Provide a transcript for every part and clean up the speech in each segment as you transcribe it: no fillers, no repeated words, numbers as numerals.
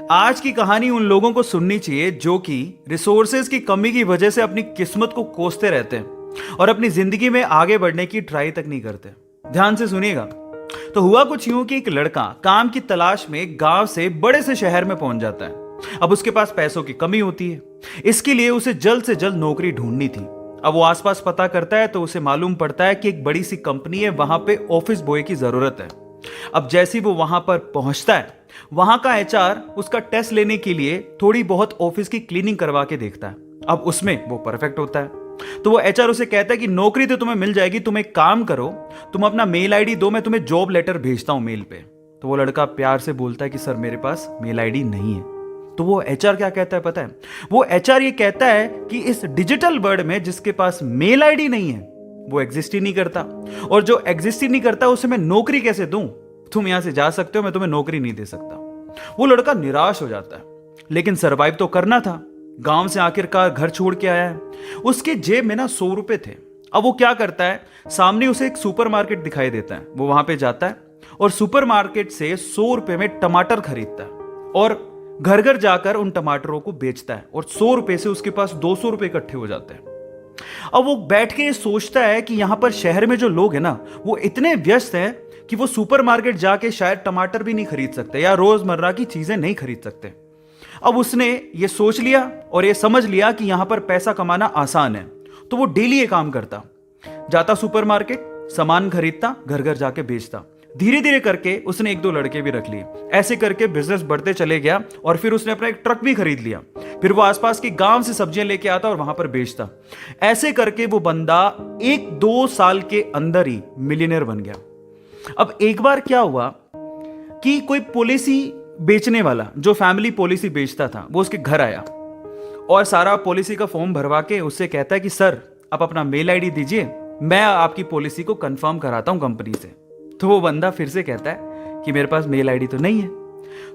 आज की कहानी उन लोगों को सुननी चाहिए जो कि रिसोर्सेज की कमी की वजह से अपनी किस्मत को कोसते रहते हैं और अपनी जिंदगी में आगे बढ़ने की ट्राई तक नहीं करते। ध्यान से सुनिएगा। तो हुआ कुछ यूं कि एक लड़का काम की तलाश में गांव से बड़े से शहर में पहुंच जाता है। अब उसके पास पैसों की कमी होती है, इसके लिए उसे जल्द से जल्द नौकरी ढूंढनी थी। अब वो आसपास पता करता है तो उसे मालूम पड़ता है कि एक बड़ी सी कंपनी है, वहां पे ऑफिस बॉय की जरूरत है। अब जैसे ही वो वहां पर पहुंचता है, वहां का एचआर उसका टेस्ट लेने के लिए थोड़ी बहुत ऑफिस की क्लीनिंग करवा के देखता है। अब उसमें वो परफेक्ट होता है तो वो एचआर उसे कहता है कि नौकरी तो तुम्हें मिल जाएगी, तुम एक काम करो, तुम अपना मेल आईडी दो, मैं तुम्हें जॉब लेटर भेजता हूं मेल पे। तो वो लड़का प्यार से बोलता है कि सर मेरे पास मेल आईडी नहीं है। तो वो एचआर क्या कहता है पता है? वो एचआर ये कहता है कि इस डिजिटल वर्ल्ड में जिसके पास मेल आईडी नहीं है वो एग्जिस्ट ही नहीं करता, और जो एग्जिस्ट ही नहीं करता उसे मैं नौकरी कैसे दूं? तुम यहां से जा सकते हो, मैं तुम्हें नौकरी नहीं दे सकता। वो लड़का निराश हो जाता है, लेकिन सरवाइव तो करना था। गांव से आखिरकार घर छोड़ के आया है, उसके जेब में ना 100 रुपए थे। अब वो क्या करता है, सामने उसे एक सुपरमार्केट दिखाई देता है, वो वहां पे जाता है और सुपरमार्केट से 100 रुपए में टमाटर खरीदता है और घर घर जाकर उन टमाटरों को बेचता है, और 100 रुपए से उसके पास 200 रुपए इकट्ठे हो जाते हैं। अब वो बैठ के सोचता है कि यहां पर शहर में जो लोग हैं ना, वो इतने व्यस्त हैं कि वो सुपरमार्केट जाके शायद टमाटर भी नहीं खरीद सकते या रोजमर्रा की चीजें नहीं खरीद सकते। अब उसने ये सोच लिया और ये समझ लिया कि यहां पर पैसा कमाना आसान है, तो वो डेली ये काम करता, जाता सुपरमार्केट, सामान खरीदता, घर घर जाके बेचता। धीरे धीरे करके उसने 1-2 लड़के भी रख लिए। ऐसे करके बिजनेस बढ़ते चले गया और फिर उसने अपना एक ट्रक भी खरीद लिया। फिर वो आसपास के गांव से सब्जियां लेके आता और वहां पर बेचता। ऐसे करके वो बंदा 1-2 साल के अंदर ही मिलियनर बन गया। अब एक बार क्या हुआ कि कोई पॉलिसी बेचने वाला जो फैमिली पॉलिसी बेचता था वो उसके घर आया और सारा पॉलिसी का फॉर्म भरवा के उससे कहता है कि सर आप अपना मेल आईडी दीजिए, मैं आपकी पॉलिसी को कंफर्म कराता हूं कंपनी से। तो वो बंदा फिर से कहता है कि मेरे पास मेल आईडी तो नहीं है।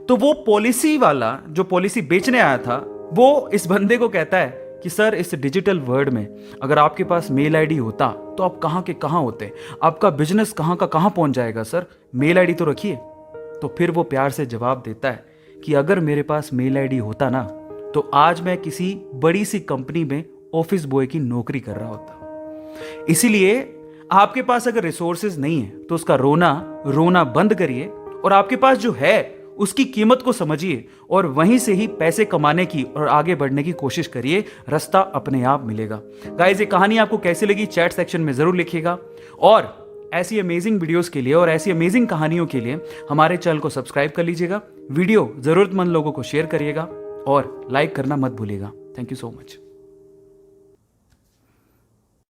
तो वो पॉलिसी वाला जो पॉलिसी बेचने आया था वो इस बंदे को कहता है कि सर इस डिजिटल वर्ल्ड में अगर आपके पास मेल आईडी होता तो आप कहां के कहां होते, आपका बिजनेस कहां का कहां पहुंच जाएगा, सर मेल आईडी तो रखिए। तो फिर वो प्यार से जवाब देता है कि अगर मेरे पास मेल आईडी होता ना तो आज मैं किसी बड़ी सी कंपनी में ऑफिस बॉय की नौकरी कर रहा होता। इसीलिए आपके पास अगर रिसोर्सेज नहीं है तो उसका रोना बंद करिए और आपके पास जो है उसकी कीमत को समझिए और वहीं से ही पैसे कमाने की और आगे बढ़ने की कोशिश करिए। रास्ता अपने आप मिलेगा। गाइस, ये कहानी आपको कैसी लगी चैट सेक्शन में जरूर लिखिएगा, और ऐसी अमेजिंग वीडियोस के लिए और ऐसी अमेजिंग कहानियों के लिए हमारे चैनल को सब्सक्राइब कर लीजिएगा। वीडियो जरूरतमंद लोगों को शेयर करिएगा और लाइक करना मत भूलिएगा। Thank you so much.